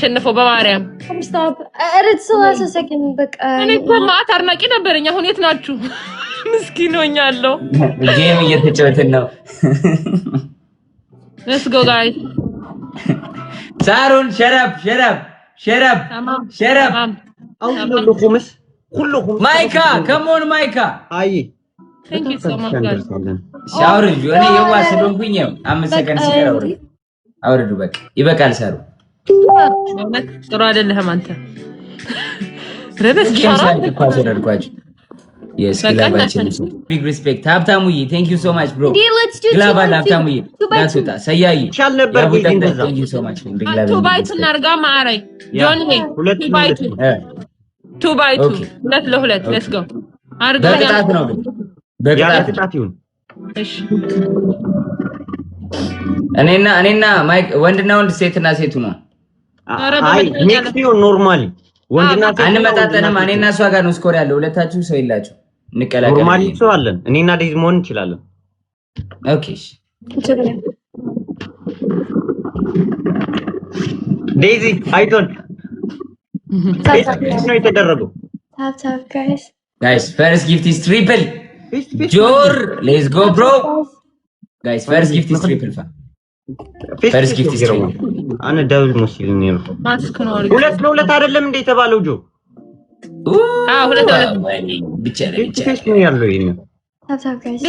የሚያሸንፈው በማርያም stop it's the last second በቃ እኔ ማታ አርናቂ ነበርኛ አሁን የት ናችሁ ምስኪን ሆኛለሁ ጌም እየተጫወትን ነው let's go guys ሳሩን ሸረብ كلكم ማይካ come on ማይካ አይ thank you so much guys ሻወር እኔ የዋስ ዶንኩኝ 5 ሰከንድ ሲቀረው አውርዱ በቃ ይበቃል ሳሩ ጥሩ አይደለም አንተ ረበስ ሻራ ኳስ ወርቋጭ yes ግላባችን big respect ሀብታሙዬ thank you so much bro ግላባ ሀብታሙዬ ዳስወጣ ሰያይ ቻል ነበር ቢዚ እንደዛ thank you so much big ግላባ 2 ባይት እናርጋ ማአራይ ጆን ሄ 2 ባይት 2 ባይት 2 ለ2 let's go አርጋ በቅጣት ነው ግን በቅጣት ይሁን እሺ እኔና ማይክ ወንድና ወንድ ሴትና ሴቱ ነው አይ ኔክስት ይሁን ኖርማሊ ወንድና ሴት አንመጣጠንም እኔና እሷ ጋር ነው ስኮር ያለው ሁለታችሁ ሰው ይላችሁ እንቀላቀል ኖርማሊ ሰው አለን እኔና ዴዝ መሆን እንችላለን ኦኬ ዴዚ አይቶን ነው የተደረገው tap guys first gift is triple jor let's go bro guys first gift is triple first gift is triple انا داول ሙስሊም ነው ማስክ ነው ሁለት ለሁለት አይደለም እንዴ የተባለው ጆ ሁለት ብቻ ነው ያለው ይሄን tap guys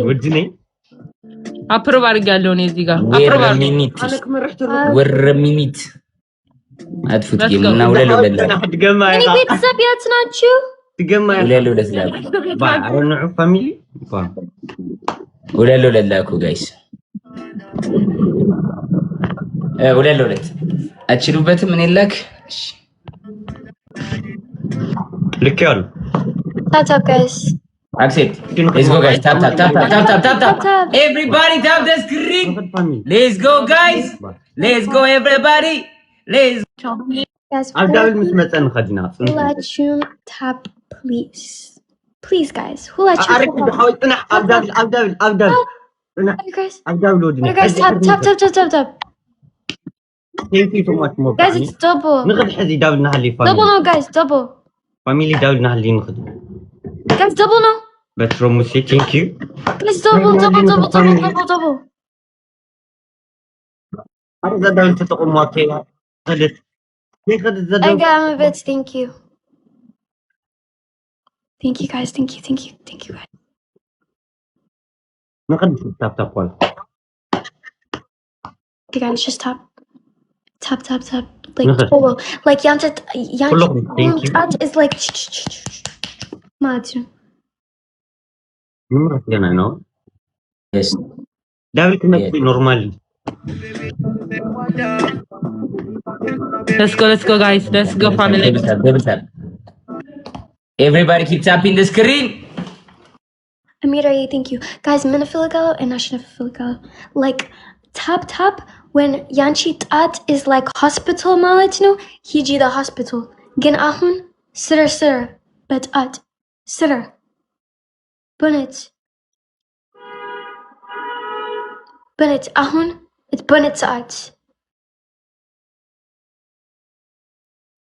ወድኔ አፕሮቭ አድርጋለሁ እኔ እዚህ ጋር አፕሮቭ ወረሚኒት አጥፉት ጌምና ወለለለ ትገማ እኔ ቤተሰብ ያት ናችሁ ትገማ ወለለለ ባረኑ ፋሚሊ ወለለለ እኮ ጋይስ ወለለለ አችሉበትም እኔ ላክ እሺ ልክ ያሉ tap guys accept let's go guys tap everybody tap the screen let's go guys let's go everybody let's guys አብዳብል መስመጠን ኸዲና who let you tap please guys who let you አርክ በሐውጥና አብዳብል guys አብዳብል ወድኔ guys tap thank you so much more guys it's double نخد حزي داولنا هاللي فاميلي double no guys double فاميلي داولنا هاللي نخد guys double no بتروموسي thank you guys double هذا داول تتقوم واكي خدت خدت I زدو got my bits thank you guys thank you guys نخد تاب قول okay guys just tap like double like Yanta is like mad نمرة جنا نو yes داول كنا نورمالي let's go guys let's go family double tap everybody keep tapping the screen Amira thank you guys Minafiligal and Nashinafiligal like tap when Yanchi tat is like hospital malatino hiji the hospital gen ahun sir but at sir Bunnet ahun it's bunnet saat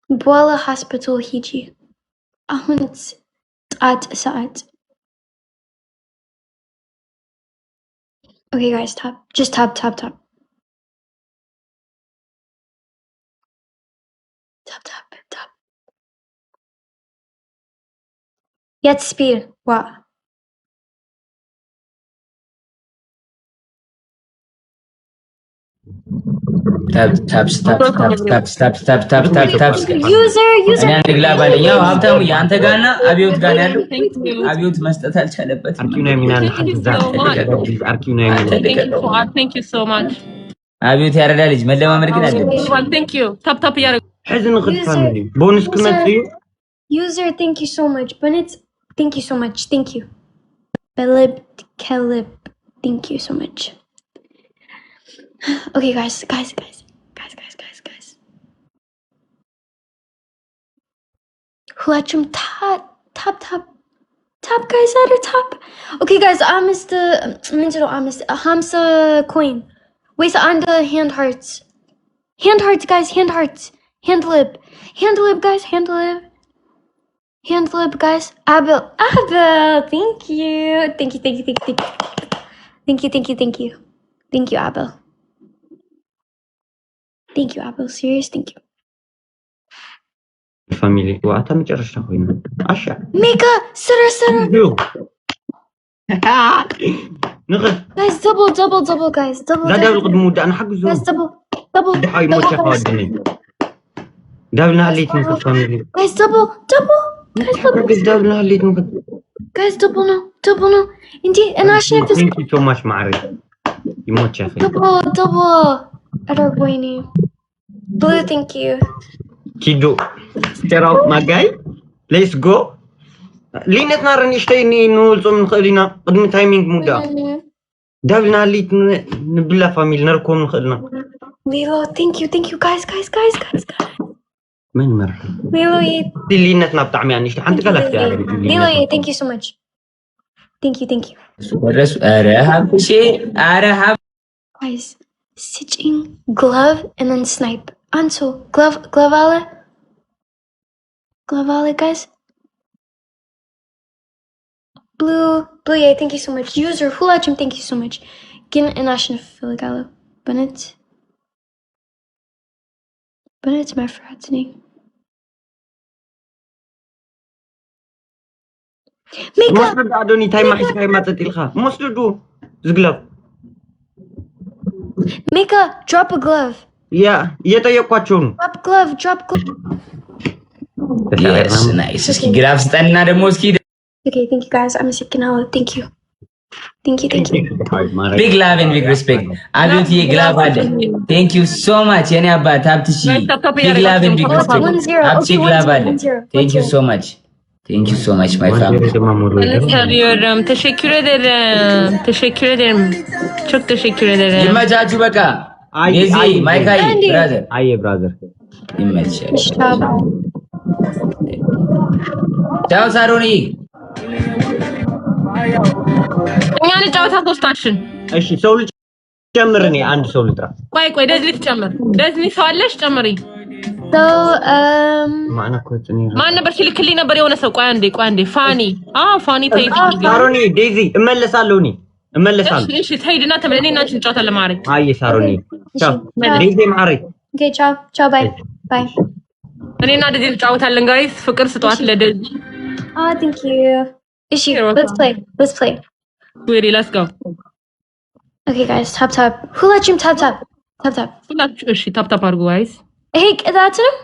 Boala hospital hiji ahun it's at saat okay guys just tap yet speed what tap user እኔ አንድ ግላብ አለኝ ያው ሀብታሙ ያንተ ጋርና አብዮት ጋር ያለው አብዮት መስጠት አልቻለበት አርኪውና ሚናን አርኪውና ሚናን thank you so much አብዮት ያረዳ ልጅ መለማመድ ግን አለብሽ thank you tap ያረግ حزن خد فاميلي بونس كمتي user thank you so much Bunnet thank you so much thank you Belib Kelib thank you so much okay guys Huachum top guys at the top okay guys I missed Hamsa coin Wait, on the hand hearts. Hand hearts, guys, hand hearts. Hand lib. Hand lib, guys, hand lib. Hand lib, guys. Abel, thank you. Thank you. Thank you, Abel. Thank you, Abel. Serious, thank you. Family. وقتها مجرش أخوينا. عشا. Mika, Sir. نغد. Guys, double, guys. Double. لا دبل قد مودة أنا حق زوم. Guys, double. دحاي موتة خادني. دبلنا هليت نغد family. Guys, double. Guys, دبلنا هليت نغد. Guys, double no. Indeed, and عشان Thank you so much معرفة. يموت يا أخي. double. أدربويني. Blue, thank you. Kido. Stare out my guy. Let's go. لينت نار نشتيني نولز من خلينا قدم تايمينج مودا. دابلنا ليت نبلا فاميل نركم من خلنا. Lilo, thank you, guys. من مرة. Lilo, لينت نبتع يعني إيش حنت قالك يا Lilo, thank you so much. Thank you. Guys, stitching, glove, and then snipe. Anso, glove guys. Blue, yeah, thank you so much. User, Hulachim, thank you so much. Gin and Ashen Filigalo. Bennett, my fraternity. Mika! مصر دادوني تايم ما حسكاي ما تتلخا. مصر دو. زغلف. Mika, drop a glove. يا تايو كواتشون. Drop glove. Yes, nice. Ski grab stand na demo ski. Okay, thank you guys. I'm a sick now. Thank you. Big love and big respect. Aduti glove had. Thank you so much. Yani abba taptishi. Big love and big respect. 1-0. Abti glove had. Thank you so much. Thank you so much my family. Seviyorum. Teşekkür ederim. Çok teşekkür ederim. Yılmacacu baka. Gezi, Maikai, brother. Aye brother. Ciao Saruni. እኛን ጫወታ ሶስታችን። እሺ ሰው ልጅ ጨምርኔ አንድ ሰው ልጥራ። ቆይ ደዝሊ ትጨምር። ደዝሊ ሰው አለሽ ጨምሪ። So ማን ነበር ሲልክልኝ ነበር የሆነ ሰው። ቆይ አንዴ ፋኒ ተይኝ። ሳሮኒ ዴዚ እመለሳለሁ። እሺ ተይድና ተመለኔ እና አንቺን ጫወታለን ማሪ። አይ ሳሮኒ ቻው ዴዚ ማሪ። Okay, ciao, bye. እኔና ደዚ እንጫወታለን ጋይስ። ፍቅር ስጧት ለደዚ። Thank you. Ishi, let's play. Really, let's go. Okay, guys, tap. Who let you tap? ሁላችሁ እሺ ታፕ አድርጉ ጋይስ። Hey, that's him?